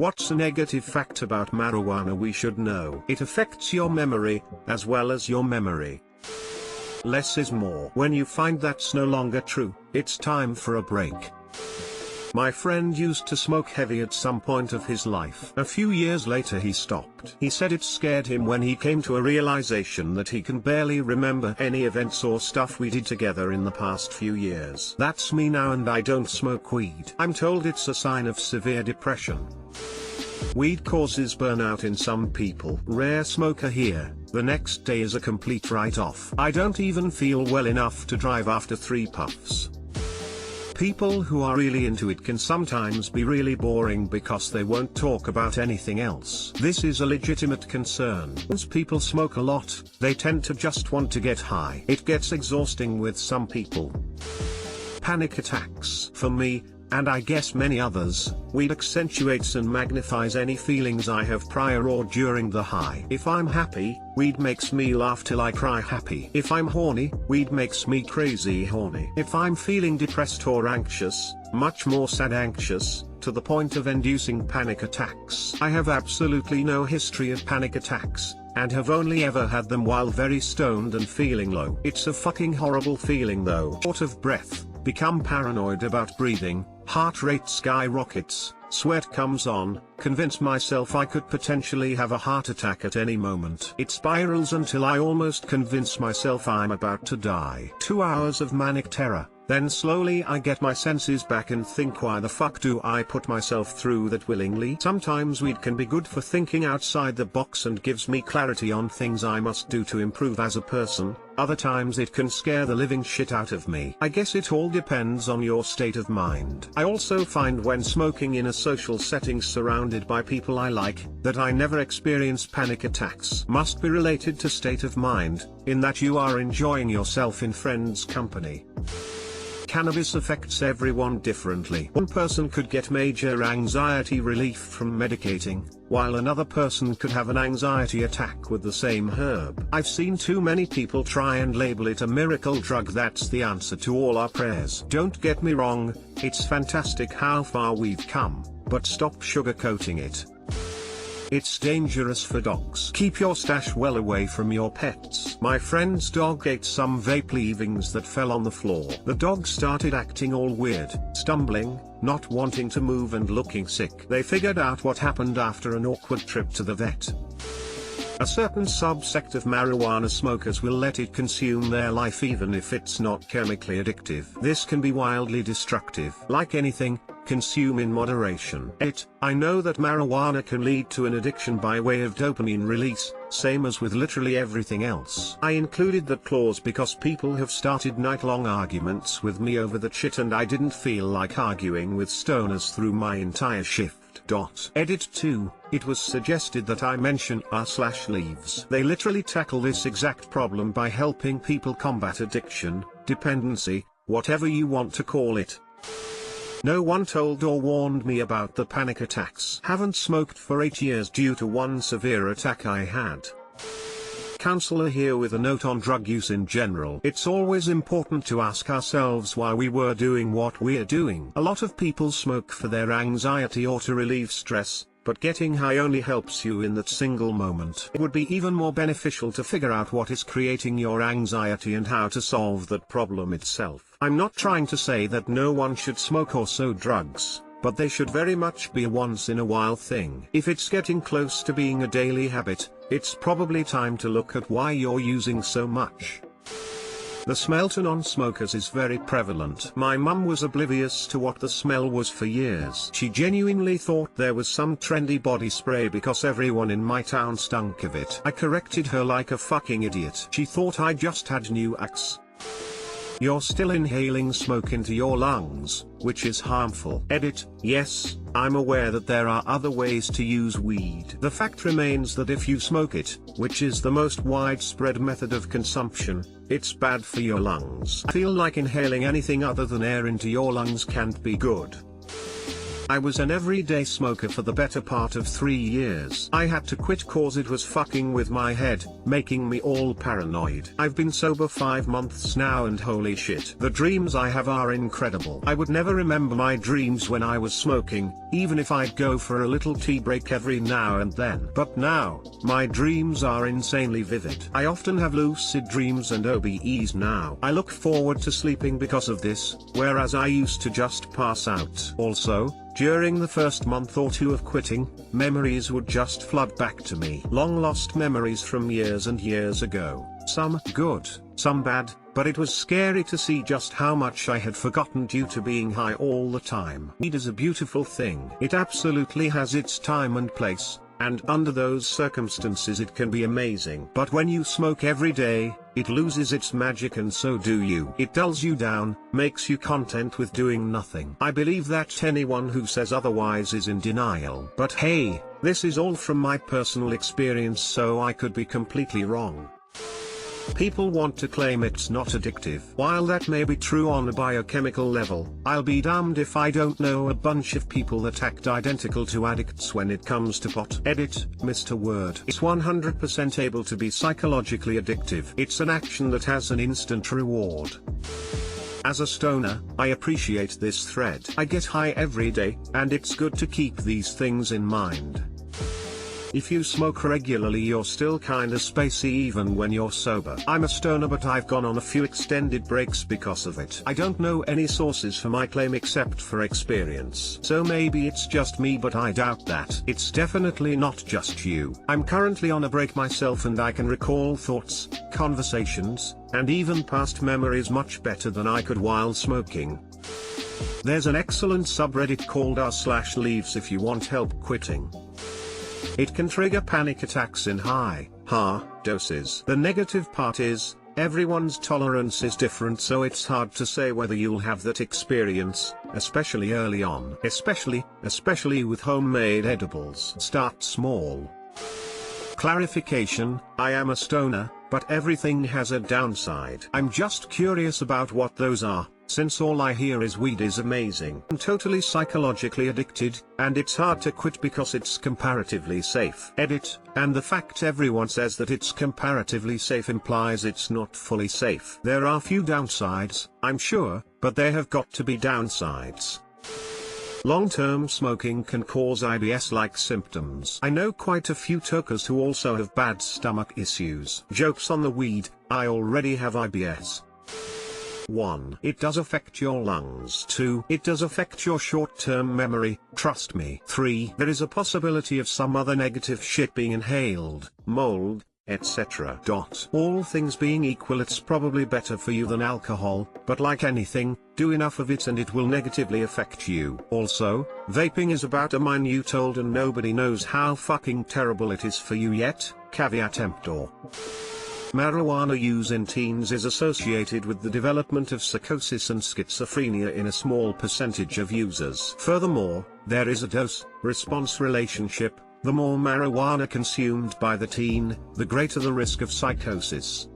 What's a negative fact about marijuana we should know? It affects your memory, as well as your memory. Less is more. When you find that's no longer true, it's time for a break. My friend used to smoke heavy at some point of his life. A few years later he stopped. He said it scared him when he came to a realization that he can barely remember any events or stuff we did together in the past few years. That's me now, and I don't smoke weed. I'm told it's a sign of severe depression. Weed causes burnout in some people. Rare smoker here, the next day is a complete write-off. I don't even feel well enough to drive after 3 puffs. People who are really into it can sometimes be really boring because they won't talk about anything else. This is a legitimate concern. As people smoke a lot, they tend to just want to get high. It gets exhausting with some people. Panic attacks. For me, and I guess many others, weed accentuates and magnifies any feelings I have prior or during the high. If I'm happy, weed makes me laugh till I cry happy. If I'm horny, weed makes me crazy horny. If I'm feeling depressed or anxious, much more sad anxious, to the point of inducing panic attacks. I have absolutely no history of panic attacks, and have only ever had them while very stoned and feeling low. It's a fucking horrible feeling though. Short of breath, become paranoid about breathing, heart rate skyrockets, sweat comes on, convince myself I could potentially have a heart attack at any moment. It spirals until I almost convince myself I'm about to die. 2 hours of manic terror, then slowly I get my senses back and think, why the fuck do I put myself through that willingly? Sometimes weed can be good for thinking outside the box and gives me clarity on things I must do to improve as a person. Other times it can scare the living shit out of me. I guess it all depends on your state of mind. I also find when smoking in a social setting surrounded by people I like, that I never experience panic attacks. Must be related to state of mind, in that you are enjoying yourself in friends' company. Cannabis affects everyone differently. One person could get major anxiety relief from medicating, while another person could have an anxiety attack with the same herb. I've seen too many people try and label it a miracle drug that's the answer to all our prayers. Don't get me wrong, it's fantastic how far we've come, but stop sugarcoating it. It's dangerous for dogs. Keep your stash well away from your pets. My friend's dog ate some vape leavings that fell on the floor. The dog started acting all weird, stumbling, not wanting to move and looking sick. They figured out what happened after an awkward trip to the vet. A certain subsect of marijuana smokers will let it consume their life even if it's not chemically addictive. This can be wildly destructive. Like anything, consume in moderation. I know that marijuana can lead to an addiction by way of dopamine release, same as with literally everything else. I included that clause because people have started night-long arguments with me over that shit, and I didn't feel like arguing with stoners through my entire shift. Edit 2, it was suggested that I mention r/leaves. They literally tackle this exact problem by helping people combat addiction, dependency, whatever you want to call it. No one told or warned me about the panic attacks. Haven't smoked for 8 years due to one severe attack I had. Counselor here with a note on drug use in general. It's always important to ask ourselves why we were doing what we're doing. A lot of people smoke for their anxiety or to relieve stress, but getting high only helps you in that single moment. It would be even more beneficial to figure out what is creating your anxiety and how to solve that problem itself. I'm not trying to say that no one should smoke or so drugs, but they should very much be a once-in-a-while thing. If it's getting close to being a daily habit, it's probably time to look at why you're using so much. The smell to non-smokers is very prevalent. My mum was oblivious to what the smell was for years. She genuinely thought there was some trendy body spray because everyone in my town stunk of it. I corrected her like a fucking idiot. She thought I just had new axe. You're still inhaling smoke into your lungs, which is harmful. Edit, yes, I'm aware that there are other ways to use weed. The fact remains that if you smoke it, which is the most widespread method of consumption, it's bad for your lungs. I feel like inhaling anything other than air into your lungs can't be good. I was an everyday smoker for the better part of 3 years. I had to quit cause it was fucking with my head, making me all paranoid. I've been sober 5 months now and holy shit, the dreams I have are incredible. I would never remember my dreams when I was smoking, even if I'd go for a little tea break every now and then. But now, my dreams are insanely vivid. I often have lucid dreams and OBEs now. I look forward to sleeping because of this, whereas I used to just pass out. Also, during the first month or two of quitting, memories would just flood back to me. Long lost memories from years and years ago. Some good, some bad, but it was scary to see just how much I had forgotten due to being high all the time. Weed is a beautiful thing. It absolutely has its time and place, and under those circumstances it can be amazing. But when you smoke every day, it loses its magic and so do you. It dulls you down, makes you content with doing nothing. I believe that anyone who says otherwise is in denial. But hey, this is all from my personal experience, so I could be completely wrong. People want to claim it's not addictive. While that may be true on a biochemical level, I'll be damned if I don't know a bunch of people that act identical to addicts when it comes to pot. Edit, Mr. Word. It's 100% able to be psychologically addictive. It's an action that has an instant reward. As a stoner, I appreciate this thread. I get high every day, and it's good to keep these things in mind. If you smoke regularly you're still kinda spacey even when you're sober. I'm a stoner but I've gone on a few extended breaks because of it. I don't know any sources for my claim except for experience. So maybe it's just me but I doubt that. It's definitely not just you. I'm currently on a break myself and I can recall thoughts, conversations, and even past memories much better than I could while smoking. There's an excellent subreddit called r/leaves if you want help quitting. It can trigger panic attacks in high doses. The negative part is, everyone's tolerance is different, so it's hard to say whether you'll have that experience, especially early on. Especially with homemade edibles. Start small. Clarification, I am a stoner, but everything has a downside. I'm just curious about what those are, since all I hear is weed is amazing. I'm totally psychologically addicted, and it's hard to quit because it's comparatively safe. Edit, and the fact everyone says that it's comparatively safe implies it's not fully safe. There are few downsides, I'm sure, but there have got to be downsides. Long-term smoking can cause IBS-like symptoms. I know quite a few tokers who also have bad stomach issues. Jokes on the weed, I already have IBS. 1. It does affect your lungs. 2. It does affect your short-term memory, trust me. 3. There is a possibility of some other negative shit being inhaled, mold, etc. All things being equal, it's probably better for you than alcohol, but like anything, do enough of it and it will negatively affect you. Also, vaping is about a minute old and nobody knows how fucking terrible it is for you yet, caveat emptor. Marijuana use in teens is associated with the development of psychosis and schizophrenia in a small percentage of users. Furthermore, there is a dose-response relationship. The more marijuana consumed by the teen, the greater the risk of psychosis.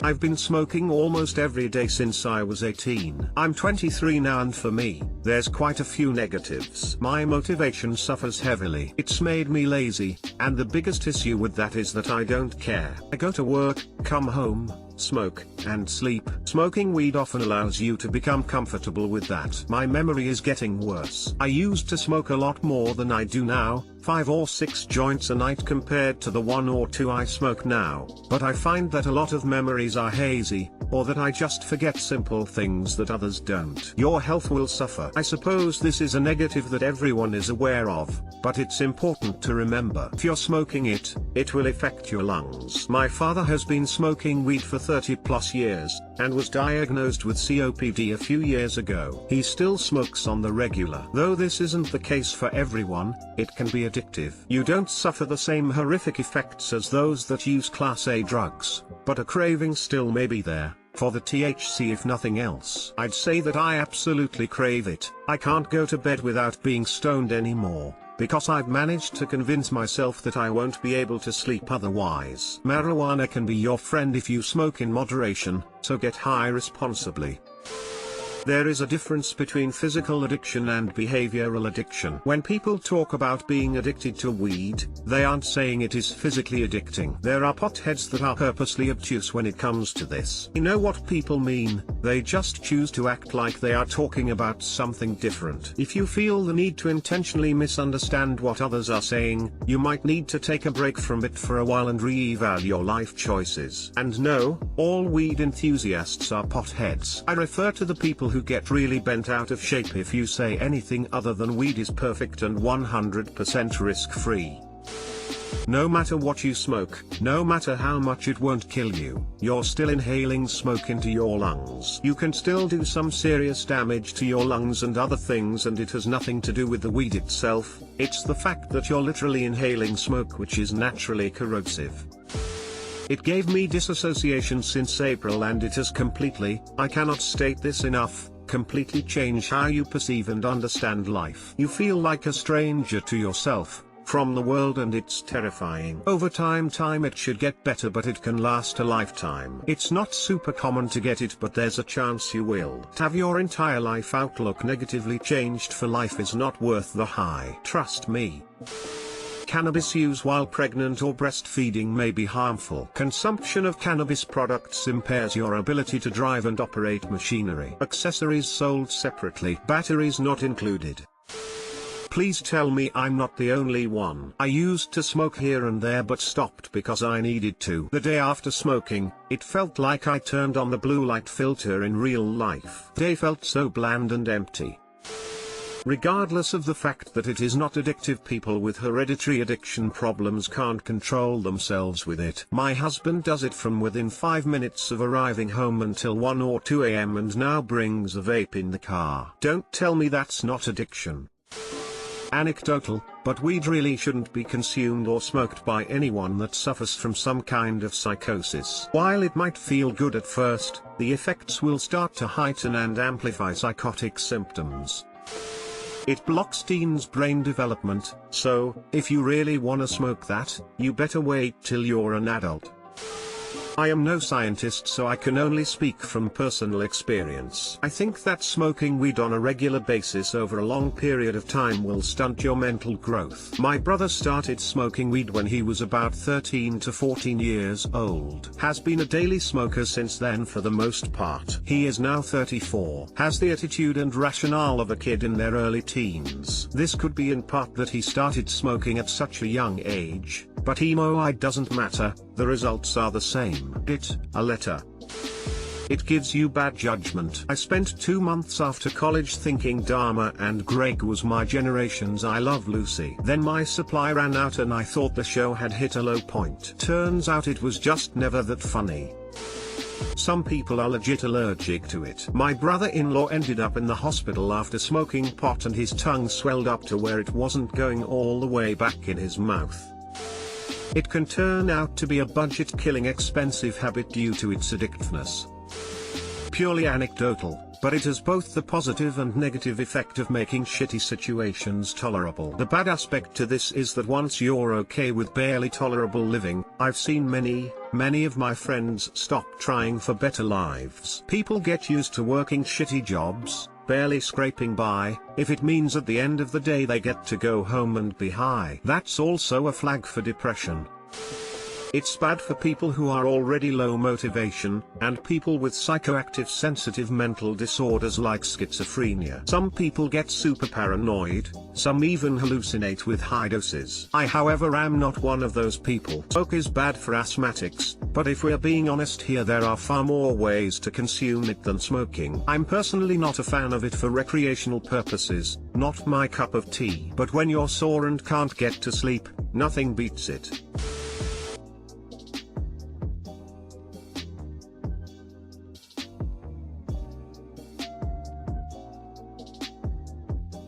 I've been smoking almost every day since I was 18. I'm 23 now and for me, there's quite a few negatives. My motivation suffers heavily. It's made me lazy, and the biggest issue with that is that I don't care. I go to work, come home, smoke, and sleep. Smoking weed often allows you to become comfortable with that. My memory is getting worse. I used to smoke a lot more than I do now, 5 or 6 joints a night compared to the 1 or 2 I smoke now. But I find that a lot of memories are hazy, or that I just forget simple things that others don't. Your health will suffer. I suppose this is a negative that everyone is aware of, but it's important to remember. If you're smoking it, it will affect your lungs. My father has been smoking weed for 30 plus years, and was diagnosed with COPD a few years ago. He still smokes on the regular. Though this isn't the case for everyone, it can be addictive. You don't suffer the same horrific effects as those that use Class A drugs, but a craving still may be there, for the THC if nothing else. I'd say that I absolutely crave it. I can't go to bed without being stoned anymore, because I've managed to convince myself that I won't be able to sleep otherwise. Marijuana can be your friend if you smoke in moderation, so get high responsibly. There is a difference between physical addiction and behavioral addiction. When people talk about being addicted to weed, they aren't saying it is physically addicting. There are potheads that are purposely obtuse when it comes to this. You know what people mean, they just choose to act like they are talking about something different. If you feel the need to intentionally misunderstand what others are saying, you might need to take a break from it for a while and re-eval your life choices. And no, all weed enthusiasts are potheads. I refer to the people who get really bent out of shape if you say anything other than weed is perfect and 100% risk-free. No matter what you smoke, no matter how much it won't kill you, you're still inhaling smoke into your lungs. You can still do some serious damage to your lungs and other things, and it has nothing to do with the weed itself, it's the fact that you're literally inhaling smoke, which is naturally corrosive. It gave me disassociation since April, and it has completely, I cannot state this enough, completely changed how you perceive and understand life. You feel like a stranger to yourself, from the world, and it's terrifying. Over time it should get better, but it can last a lifetime. It's not super common to get it, but there's a chance you will. To have your entire life outlook negatively changed for life is not worth the high. Trust me. Cannabis use while pregnant or breastfeeding may be harmful. Consumption of cannabis products impairs your ability to drive and operate machinery. Accessories sold separately, batteries not included. Please tell me I'm not the only one. I used to smoke here and there but stopped because I needed to. The day after smoking, it felt like I turned on the blue light filter in real life. The day felt so bland and empty. Regardless of the fact that it is not addictive, people with hereditary addiction problems can't control themselves with it. My husband does it from within 5 minutes of arriving home until 1 or 2 a.m. and now brings a vape in the car. Don't tell me that's not addiction. Anecdotal, but weed really shouldn't be consumed or smoked by anyone that suffers from some kind of psychosis. While it might feel good at first, the effects will start to heighten and amplify psychotic symptoms. It blocks teens' brain development, so, if you really wanna smoke that, you better wait till you're an adult. I am no scientist, so I can only speak from personal experience. I think that smoking weed on a regular basis over a long period of time will stunt your mental growth. My brother started smoking weed when he was about 13 to 14 years old. Has been a daily smoker since then for the most part. He is now 34. Has the attitude and rationale of a kid in their early teens. This could be in part that he started smoking at such a young age, but it doesn't matter, the results are the same. A letter. It gives you bad judgment. I spent 2 months after college thinking Dharma and Greg was my generation's I Love Lucy. Then my supply ran out and I thought the show had hit a low point. Turns out it was just never that funny. Some people are legit allergic to it. My brother-in-law ended up in the hospital after smoking pot and his tongue swelled up to where it wasn't going all the way back in his mouth. It can turn out to be a budget-killing expensive habit due to its addictiveness. Purely anecdotal, but it has both the positive and negative effect of making shitty situations tolerable. The bad aspect to this is that once you're okay with barely tolerable living, I've seen many of my friends stop trying for better lives. People get used to working shitty jobs, barely scraping by, if it means at the end of the day they get to go home and be high. That's also a flag for depression. It's bad for people who are already low motivation, and people with psychoactive sensitive mental disorders like schizophrenia. Some people get super paranoid, some even hallucinate with high doses. I however am not one of those people. Smoke is bad for asthmatics, but if we're being honest here, there are far more ways to consume it than smoking. I'm personally not a fan of it for recreational purposes, not my cup of tea. But when you're sore and can't get to sleep, nothing beats it.